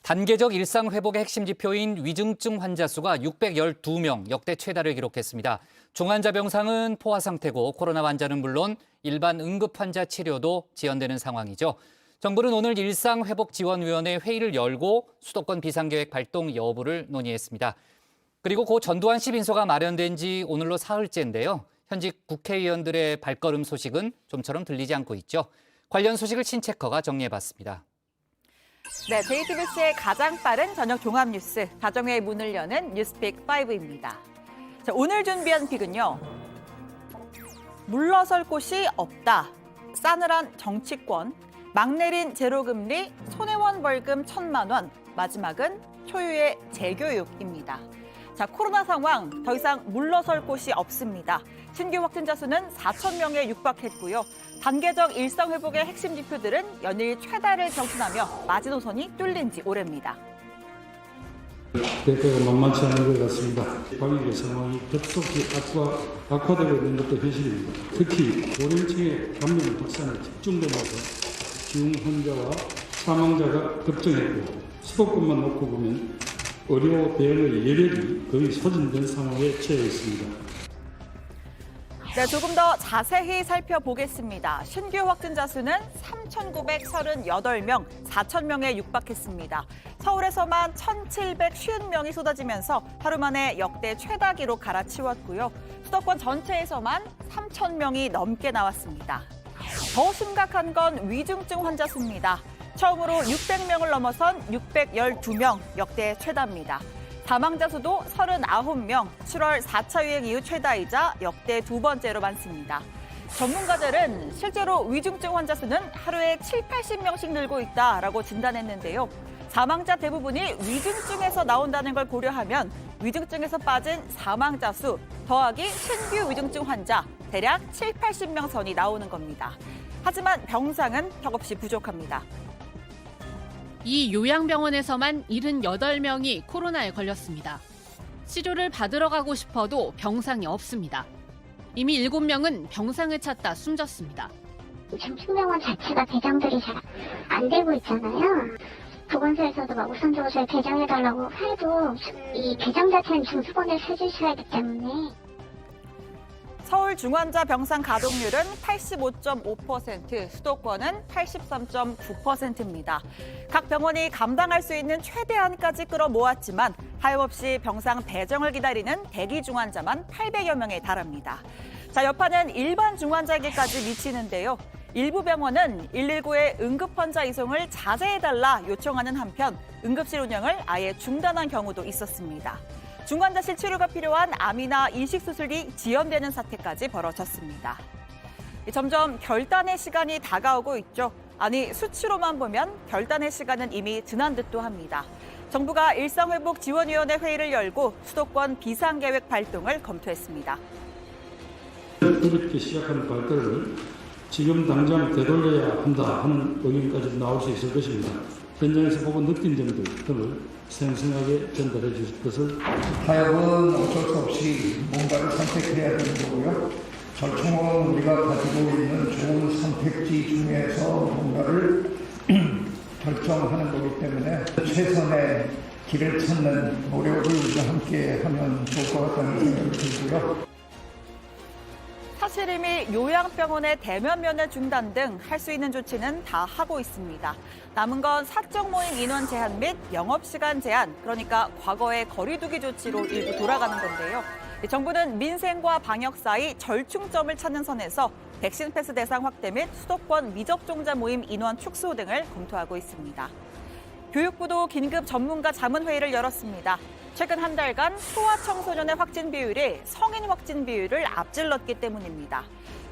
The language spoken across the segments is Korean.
단계적 일상 회복의 핵심 지표인 위중증 환자 수가 612명, 역대 최다를 기록했습니다. 중환자 병상은 포화 상태고 코로나 환자는 물론 일반 응급 환자 치료도 지연되는 상황이죠. 정부는 오늘 일상회복지원위원회 회의를 열고 수도권 비상계획 발동 여부를 논의했습니다. 그리고 고 전두환 씨 빈소가 마련된 지 오늘로 사흘째인데요. 현직 국회의원들의 발걸음 소식은 좀처럼 들리지 않고 있죠. 관련 소식을 신체커가 정리해봤습니다. 네, JTBC의 가장 빠른 저녁 종합 뉴스, 가정의 문을 여는 뉴스픽 5입니다. 자, 오늘 준비한 픽은요. 물러설 곳이 없다. 싸늘한 정치권, 막 내린 제로금리, 손해원 벌금 1,000만 원, 마지막은 초유의 재교육입니다. 자, 코로나 상황 더 이상 물러설 곳이 없습니다. 신규 확진자 수는 4,000명에 육박했고요. 단계적 일상 회복의 핵심 지표들은 연일 최다를 경신하며 마지노선이 뚫린 지 오래입니다. 대가가 만만치 않은 것 같습니다. 방역의 상황이 급속히 악화되고 있는 것도 현실입니다. 특히 고령층의 감염 확산에 집중되면서 기흉 환자와 사망자가 급증했고 수도권만 놓고 보면 의료 대응의 여력이 거의 소진된 상황에 처해 있습니다. 네, 조금 더 자세히 살펴보겠습니다. 신규 확진자 수는 3,938명, 4,000명에 육박했습니다. 서울에서만 1,750명이 쏟아지면서 하루 만에 역대 최다 기록 갈아치웠고요. 수도권 전체에서만 3,000명이 넘게 나왔습니다. 더 심각한 건 위중증 환자 수입니다. 처음으로 600명을 넘어선 612명, 역대 최다입니다. 사망자 수도 39명, 7월 4차 유행 이후 최다이자 역대 두 번째로 많습니다. 전문가들은 실제로 위중증 환자 수는 하루에 80명씩 늘고 있다라고 진단했는데요. 사망자 대부분이 위중증에서 나온다는 걸 고려하면 위중증에서 빠진 사망자 수 더하기 신규 위중증 환자 대략 80명 선이 나오는 겁니다. 하지만 병상은 턱없이 부족합니다. 이 요양병원에서만 78명이 코로나에 걸렸습니다. 치료를 받으러 가고 싶어도 병상이 없습니다. 이미 7명은 병상을 찾다 숨졌습니다. 중증병원 자체가 배정들이 잘 안 되고 있잖아요. 보건소에서도 막 우선적으로 저희 배정해달라고 해도 이 배정 자체는 중수본을 해주셔야 하기 때문에. 서울 중환자 병상 가동률은 85.5%, 수도권은 83.9%입니다. 각 병원이 감당할 수 있는 최대한까지 끌어모았지만 하염없이 병상 배정을 기다리는 대기 중환자만 800여 명에 달합니다. 자, 여파는 일반 중환자에게까지 미치는데요. 일부 병원은 119의 응급 환자 이송을 자제해달라 요청하는 한편 응급실 운영을 아예 중단한 경우도 있었습니다. 중환자실 치료가 필요한 암이나 이식수술이 지연되는 사태까지 벌어졌습니다. 점점 결단의 시간이 다가오고 있죠. 아니, 수치로만 보면 결단의 시간은 이미 지난 듯도 합니다. 정부가 일상회복지원위원회 회의를 열고 수도권 비상계획 발동을 검토했습니다. 어렵게 시작한 발걸음을 지금 당장 되돌려야 한다 하는 의견까지 나올 수 있을 것입니다. 현장에서 보고 느낀 점들 등을 생생하게 전달해 주실 것을. 타협은 어쩔 수 없이 뭔가를 선택해야 되는 거고요. 절충은 우리가 가지고 있는 좋은 선택지 중에서 뭔가를 결정하는 거기 때문에 최선의 길을 찾는 노력을 우리가 함께 하면 좋을 것 같다는 생각이 들고요. 사실 이미 요양병원의 대면 면회 중단 등 할 수 있는 조치는 다 하고 있습니다. 남은 건 사적 모임 인원 제한 및 영업시간 제한, 그러니까 과거의 거리두기 조치로 일부 돌아가는 건데요. 정부는 민생과 방역 사이 절충점을 찾는 선에서 백신 패스 대상 확대 및 수도권 미접종자 모임 인원 축소 등을 검토하고 있습니다. 교육부도 긴급 전문가 자문회의를 열었습니다. 최근 한 달간 소아청소년의 확진 비율이 성인 확진 비율을 앞질렀기 때문입니다.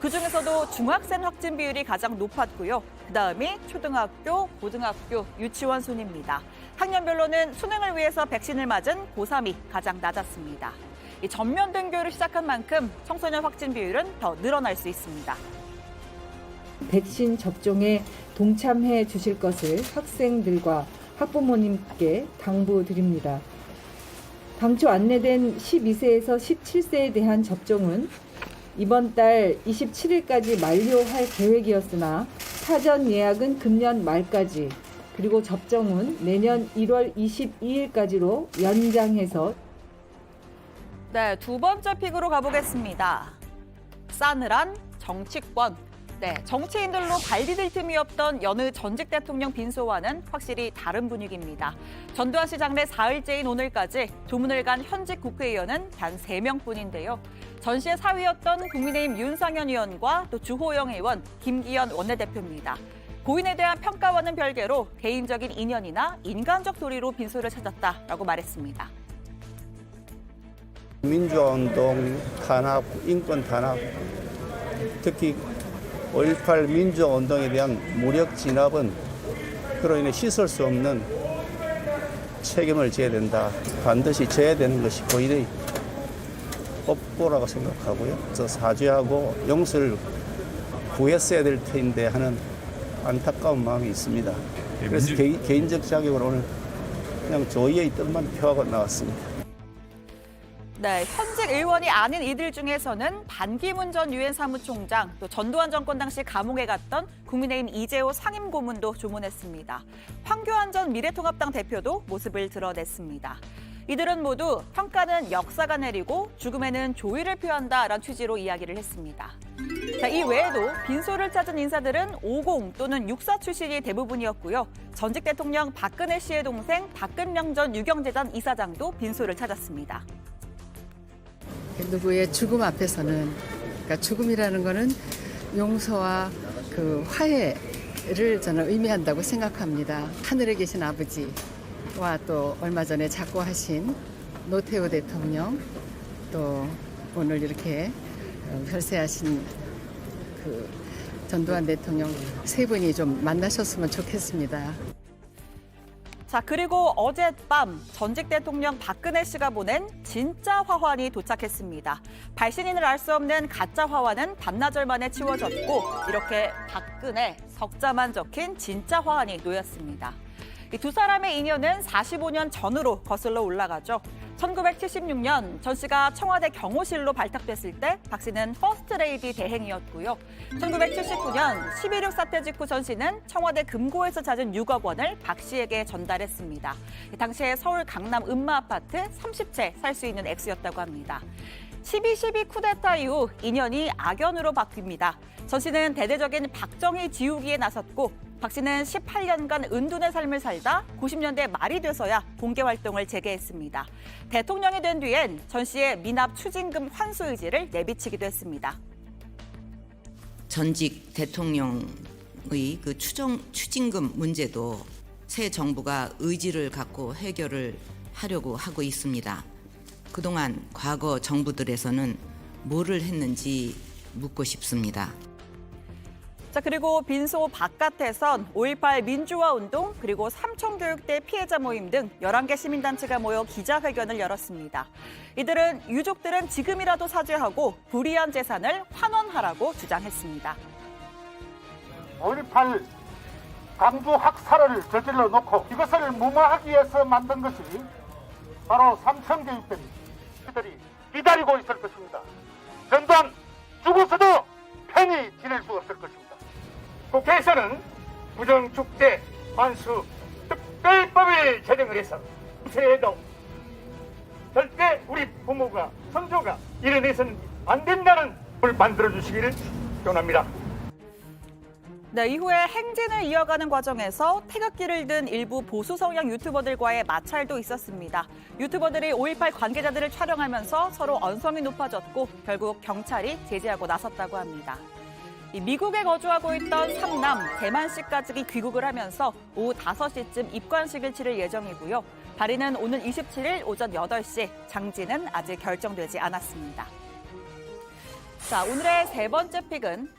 그중에서도 중학생 확진 비율이 가장 높았고요. 그다음이 초등학교, 고등학교, 유치원 순입니다. 학년별로는 수능을 위해서 백신을 맞은 고3이 가장 낮았습니다. 이 전면 등교를 시작한 만큼 청소년 확진 비율은 더 늘어날 수 있습니다. 백신 접종에 동참해 주실 것을 학생들과 학부모님께 당부드립니다. 당초 안내된 12세에서 17세에 대한 접종은 이번 달 27일까지 만료할 계획이었으나 사전 예약은 금년 말까지, 그리고 접종은 내년 1월 22일까지로 연장해서 네, 두 번째 픽으로 가보겠습니다. 싸늘한 정치권. 네, 정치인들로 발 디딜 틈이 없던 여느 전직 대통령 빈소와는 확실히 다른 분위기입니다. 전두환 씨 장례 사흘째인 오늘까지 조문을 간 현직 국회의원은 단 3명뿐인데요. 전 씨의 사위였던 국민의힘 윤상현 의원과 또 주호영 의원, 김기현 원내대표입니다. 고인에 대한 평가와는 별개로 개인적인 인연이나 인간적 도리로 빈소를 찾았다라고 말했습니다. 민주화운동 탄압, 인권 탄압, 특히 5.18 민주화운동에 대한 무력 진압은 그로 인해 씻을 수 없는 책임을 져야 된다. 반드시 져야 되는 것이 고인의 업보라고 생각하고요. 그래서 사죄하고 용서를 구했어야 될 텐데 하는 안타까운 마음이 있습니다. 그래서 개인적 자격으로 오늘 그냥 조의의 뜻만 표하고 나왔습니다. 네, 현직 의원이 아닌 이들 중에서는 반기문 전 유엔 사무총장, 또 전두환 정권 당시 감옥에 갔던 국민의힘 이재호 상임고문도 조문했습니다. 황교안 전 미래통합당 대표도 모습을 드러냈습니다. 이들은 모두 평가는 역사가 내리고 죽음에는 조의를 표한다라는 취지로 이야기를 했습니다. 자, 이 외에도 빈소를 찾은 인사들은 50 또는 64 출신이 대부분이었고요. 전직 대통령 박근혜 씨의 동생 박근명 전 유경재단 이사장도 빈소를 찾았습니다. 누구의 죽음 앞에서는, 그러니까 죽음이라는 거는 용서와 그 화해를 저는 의미한다고 생각합니다. 하늘에 계신 아버지와 또 얼마 전에 작고하신 노태우 대통령, 또 오늘 이렇게 별세하신 그 전두환 대통령 세 분이 좀 만나셨으면 좋겠습니다. 자, 그리고 어젯밤 전직 대통령 박근혜 씨가 보낸 진짜 화환이 도착했습니다. 발신인을 알 수 없는 가짜 화환은 반나절 만에 치워졌고 이렇게 박근혜 석자만 적힌 진짜 화환이 놓였습니다. 이 두 사람의 인연은 45년 전으로 거슬러 올라가죠. 1976년 전 씨가 청와대 경호실로 발탁됐을 때 박 씨는 퍼스트레이디 대행이었고요. 1979년 11.6 사태 직후 전 씨는 청와대 금고에서 찾은 6억 원을 박 씨에게 전달했습니다. 당시에 서울 강남 음마 아파트 30채 살 수 있는 액수였다고 합니다. 12.12 쿠데타 이후 인연이 악연으로 바뀝니다. 전 씨는 대대적인 박정희 지우기에 나섰고 박 씨는 18년간 은둔의 삶을 살다 90년대 말이 돼서야 공개 활동을 재개했습니다. 대통령이 된 뒤엔 전 씨의 미납 추징금 환수 의지를 내비치기도 했습니다. 전직 대통령의 그 추징금 문제도 새 정부가 의지를 갖고 해결을 하려고 하고 있습니다. 그동안 과거 정부들에서는 뭐를 했는지 묻고 싶습니다. 자, 그리고 빈소 바깥에선 5.18 민주화 운동 그리고 삼청교육대 피해자 모임 등 11개 시민단체가 모여 기자회견을 열었습니다. 이들은 유족들은 지금이라도 사죄하고 불이한 재산을 환원하라고 주장했습니다. 5.18 강주 학살을 저질러 놓고 이것을 무마하기 위해서 만든 것이 바로 삼청교육대입니다. 그들이 기다리고 있을 것입니다. 전두환 죽어서도 편히 지낼 수 없을 것입니다. 국회에서는 부정축제 환수 특별법을 제정을 해서 새해도 절대 우리 부모가 선조가 이래내서는 안 된다는 걸 만들어주시기를 원합니다. 네, 이후에 행진을 이어가는 과정에서 태극기를 든 일부 보수 성향 유튜버들과의 마찰도 있었습니다. 유튜버들이 5.18 관계자들을 촬영하면서 서로 언성이 높아졌고 결국 경찰이 제재하고 나섰다고 합니다. 미국에 거주하고 있던 삼남 대만씨까지 귀국을 하면서 오후 5시쯤 입관식을 치를 예정이고요. 발인은 오는 27일 오전 8시, 장지는 아직 결정되지 않았습니다. 자, 오늘의 세 번째 픽은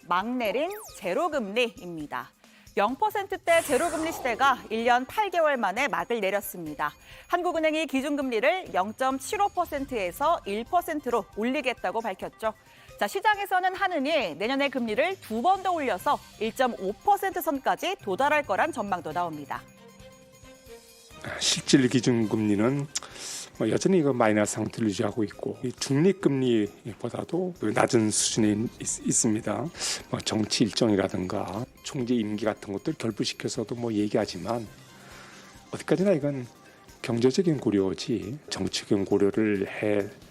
막 내린 제로금리입니다. 0%대 제로금리 시대가 1년 8개월 만에 막을 내렸습니다. 한국은행이 기준금리를 0.75%에서 1%로 올리겠다고 밝혔죠. 자, 시장에서는 한은이 내년에 금리를 2번 더 올려서 1.5% 선까지 도달할 거란 전망도 나옵니다. 실질 기준금리는 여전히 마이너스 상태를 유지하고 있고 중립금리보다도 낮은 수준에 있습니다. 정치 일정이라든가 총재 임기 같은 것들 결부시켜서도 얘기하지만 어디까지나 이건 경제적인 고려지 정치적인 고려를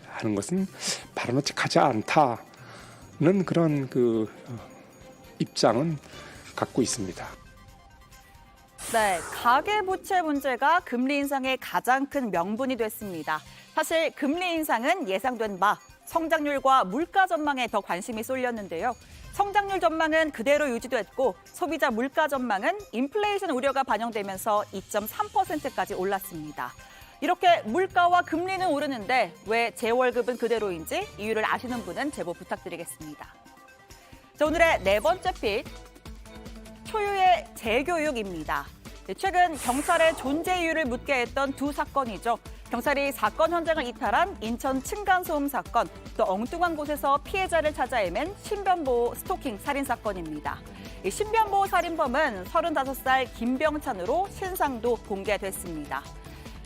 하는 것은 바람직하지 않다는 그런 입장은 갖고 있습니다. 네, 가계부채 문제가 금리 인상의 가장 큰 명분이 됐습니다. 사실 금리 인상은 예상된 바, 성장률과 물가 전망에 더 관심이 쏠렸는데요. 성장률 전망은 그대로 유지됐고 소비자 물가 전망은 인플레이션 우려가 반영되면서 2.3%까지 올랐습니다. 이렇게 물가와 금리는 오르는데 왜 재월급은 그대로인지 이유를 아시는 분은 제보 부탁드리겠습니다. 자, 오늘의 네 번째 픽, 초유의 재교육입니다. 최근 경찰의 존재 이유를 묻게 했던 두 사건이죠. 경찰이 사건 현장을 이탈한 인천 층간소음 사건, 또 엉뚱한 곳에서 피해자를 찾아 헤맨 신변보호 스토킹 살인 사건입니다. 이 신변보호 살인범은 35살 김병찬으로 신상도 공개됐습니다.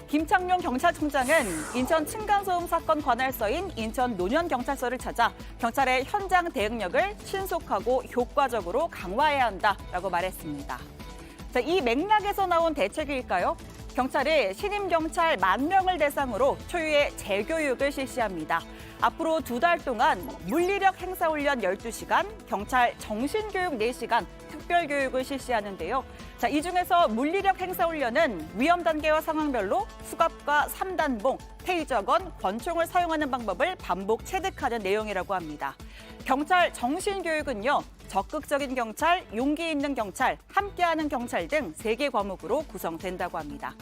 김창룡 경찰청장은 인천 층간소음 사건 관할서인 인천 논현경찰서를 찾아 경찰의 현장 대응력을 신속하고 효과적으로 강화해야 한다라고 말했습니다. 자, 이 맥락에서 나온 대책일까요? 경찰이 신임 경찰 10,000명을 대상으로 초유의 재교육을 실시합니다. 앞으로 2달 동안 물리력 행사 훈련 12시간, 경찰 정신교육 4시간, 특별교육을 실시하는데요. 자, 이 중에서 물리력 행사 훈련은 위험 단계와 상황별로 수갑과 3단봉, 테이저건, 권총을 사용하는 방법을 반복 체득하는 내용이라고 합니다. 경찰 정신교육은요, 적극적인 경찰, 용기 있는 경찰, 함께하는 경찰 등 3개 과목으로 구성된다고 합니다.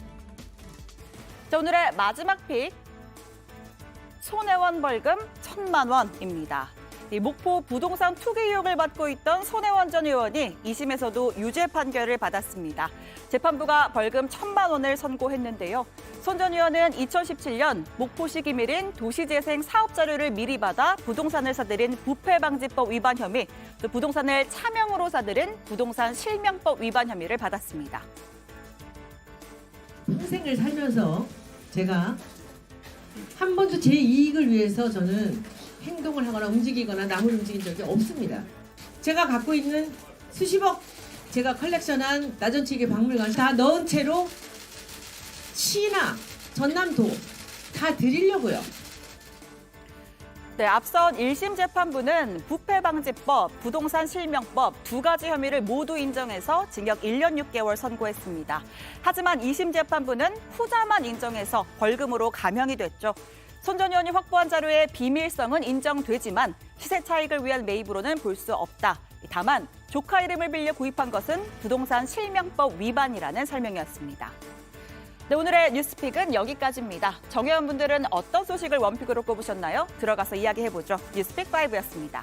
자, 오늘의 마지막 픽, 손혜원 벌금 1,000만 원입니다. 이 목포 부동산 투기 의혹을 받고 있던 손혜원 전 의원이 2심에서도 유죄 판결을 받았습니다. 재판부가 벌금 1,000만 원을 선고했는데요. 손 전 의원은 2017년 목포시 기밀인 도시재생 사업 자료를 미리 받아 부동산을 사들인 부패방지법 위반 혐의, 또 부동산을 차명으로 사들인 부동산 실명법 위반 혐의를 받았습니다. 평생을 살면서 제가 한 번도 제 이익을 위해서 저는 행동을 하거나 움직이거나 남을 움직인 적이 없습니다. 제가 갖고 있는 수십억 제가 컬렉션한 나전치기 박물관 다 넣은 채로 시나 전남도 다 드리려고요. 네, 앞선 1심 재판부는 부패방지법, 부동산 실명법 2가지 혐의를 모두 인정해서 징역 1년 6개월 선고했습니다. 하지만 2심 재판부는 후자만 인정해서 벌금으로 감형이 됐죠. 손 전 의원이 확보한 자료의 비밀성은 인정되지만 시세 차익을 위한 매입으로는 볼 수 없다. 다만 조카 이름을 빌려 구입한 것은 부동산 실명법 위반이라는 설명이었습니다. 네, 오늘의 뉴스픽은 여기까지입니다. 정혜원 분들은 어떤 소식을 원픽으로 꼽으셨나요? 들어가서 이야기해보죠. 뉴스픽 5였습니다.